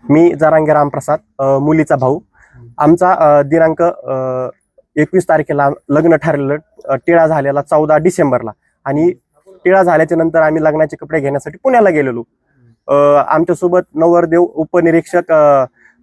मी जरांगे रामप्रसाद, मुलीचा भाऊ. आमचा दिनांक 21 तारखेला लग्न ठरलेलं, टिळा झालेला 14 डिसेंबरला. आणि टिळा झाल्याच्या नंतर आम्ही लग्नाचे कपडे घेण्यासाठी पुण्याला गेलेलो. आमच्यासोबत नवरदेव उपनिरीक्षक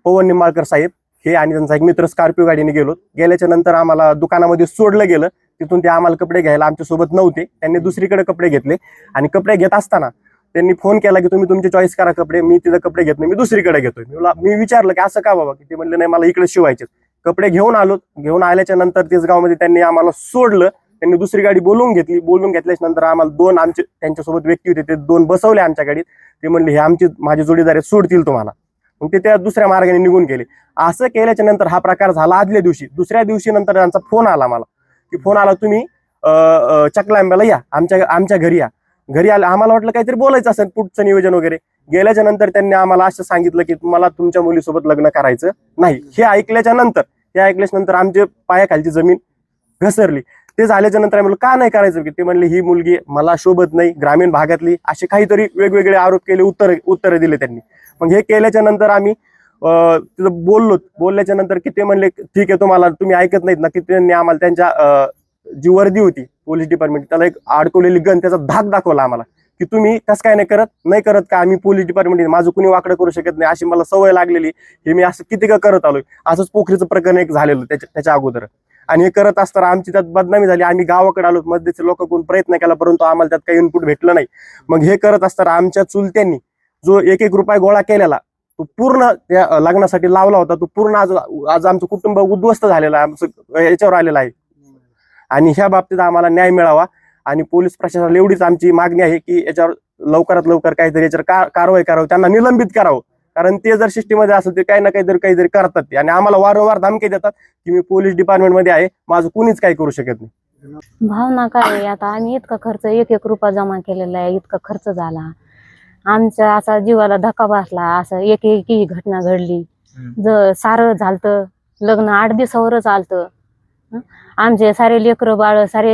पवन निंबाळकर साहेब हे आणि त्यांचा एक मित्र स्कॉर्पिओ गाडीने गेलो. गेल्याच्या नंतर आम्हाला दुकानामध्ये सोडलं गेलं. तिथून ते आम्हाला कपडे घ्यायला आमच्यासोबत नव्हते, त्यांनी दुसरीकडे कपडे घेतले. आणि कपडे घेत असताना त्यांनी फोन केला की तुम्ही तुमची चॉईस करा कपडे, मी तिथं कपडे घेत नाही, मी दुसरीकडे घेतोय. मी विचारलं की असं का बाबा, की ते म्हणले नाही मला इकडे शिवायचे. कपडे घेऊन आलो. घेऊन आल्याच्या नंतर तेसगावमध्ये त्यांनी आम्हाला सोडलं. त्यांनी दुसरी गाडी बोलवून घेतली. बोलवून घेतल्याच्या नंतर आम्हाला दोन आमचे त्यांच्यासोबत व्यक्ती होते, ते दोन बसवले आमच्या गाडीत. ते म्हणले हे माझे जोडीदार सोडतील तुम्हाला. मग ते त्या दुसऱ्या मार्गाने निघून गेले. असं केल्याच्या नंतर हा प्रकार झाला आदल्या दिवशी. दुसऱ्या दिवशी नंतर त्यांचा फोन आला मला, की फोन आला तुम्ही चकलांब्याला या, आमच्या घरी या. घरी आलं, आम्हाला वाटलं काहीतरी बोलायचं असेल पुढचं नियोजन वगैरे. गेल्याच्या नंतर त्यांनी आम्हाला असं सांगितलं की मला तुमच्या मुलीसोबत लग्न करायचं नाही. हे ऐकल्याच्या नंतर आमच्या पायाखालची जमीन घसरली. ते झाल्याच्या नंतर आम्ही का नाही करायचं, की ते म्हणले ही मुलगी मला शोभत नाही, ग्रामीण भागातली, असे काहीतरी वेगवेगळे आरोप केले, उत्तर दिले त्यांनी. मग हे केल्याच्या नंतर आम्ही तिथं बोलल्याच्या नंतर की ते म्हणले ठीक आहे, तुम्ही ऐकत नाहीत ना, की त्यांनी आम्हाला त्यांच्या जी वर्दी होती पोलीस डिपार्टमेंट, त्याला एक अडकवलेली गन, त्याचा धाक दाखवला आम्हाला, की तुम्ही कसं काय नाही करत का, आम्ही पोलीस डिपार्टमेंट, माझं कुणी वाकडं करू शकत नाही, अशी मला सवय लागलेली, हे मी असं किती का करत आलोय. असंच पोखरीचं प्रकरण एक झालेलं त्याच्या अगोदर. आणि हे करत असताना आमची त्यात बदनामी झाली. आम्ही गावाकडे आलो, मध्येचे लोक कोण प्रयत्न केला, परंतु आम्हाला त्यात काही इनपुट भेटलं नाही. मग हे करत असताना आमच्या चुलत्यांनी जो 1-1 रुपया गोळा केलेला, तो पूर्ण त्या लग्नासाठी लावला होता, तो पूर्ण आज आमचं कुटुंब उद्ध्वस्त झालेलं आहे, आमचं याच्यावर आलेलं आहे. आणि ह्या बाबतीत आम्हाला न्याय मिळावा. आणि पोलीस प्रशासनाला एवढीच आमची मागणी आहे की याच्यावर लवकरात लवकर काहीतरी याच्यावर कारवाई करावी, त्यांना निलंबित करावं. कारण ते जर सिस्टीममध्ये असेल ते काही ना काहीतरी करतात ते. आणि आम्हाला वारंवार धमकी देतात की मी पोलीस डिपार्टमेंटमध्ये आहे, माझं कुणीच काही करू शकत नाही. भावना काय, आता आम्ही इतका खर्च 1-1 रुपया जमा केलेला आहे, इतका खर्च झाला आमच्या, असा जीवाला धक्का बसला. असं एक घटना घडली, सारं झालतं, लग्न 8 दिवसावरच आलतं. आमचे सारे लेकरं बाळ सारे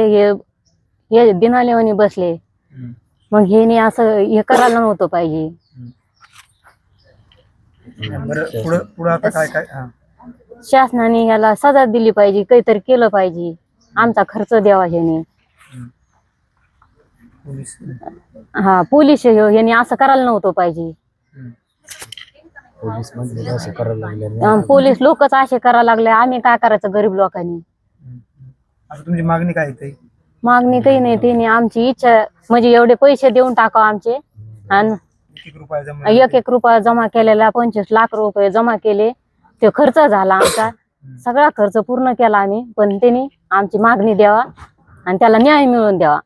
हे दिनालेवानी बसले. मग हे असं हे करायला नव्हतं पाहिजे. शासनाने याला सजा दिली पाहिजे, काहीतरी केलं पाहिजे, आमचा खर्च द्यावा ह्याने. पोलीस ह्याने असं करायला नव्हतं पाहिजे. पोलीस लोकच असे करायला लागले, आम्ही काय करायचं गरीब लोकांनी. तुमची मागणी काय आहे? मागणी काही नाही, तिने आमची इच्छा म्हणजे एवढे पैसे देऊन टाकाव आमचे. आणि 1-1 रुपया जमा केलेला 25 लाख रुपये जमा केले. ते खर्च झाला आमचा, सगळा खर्च पूर्ण केला आम्ही. पण त्यांनी आमची मागणी द्यावा आणि त्याला न्याय मिळवून द्यावा.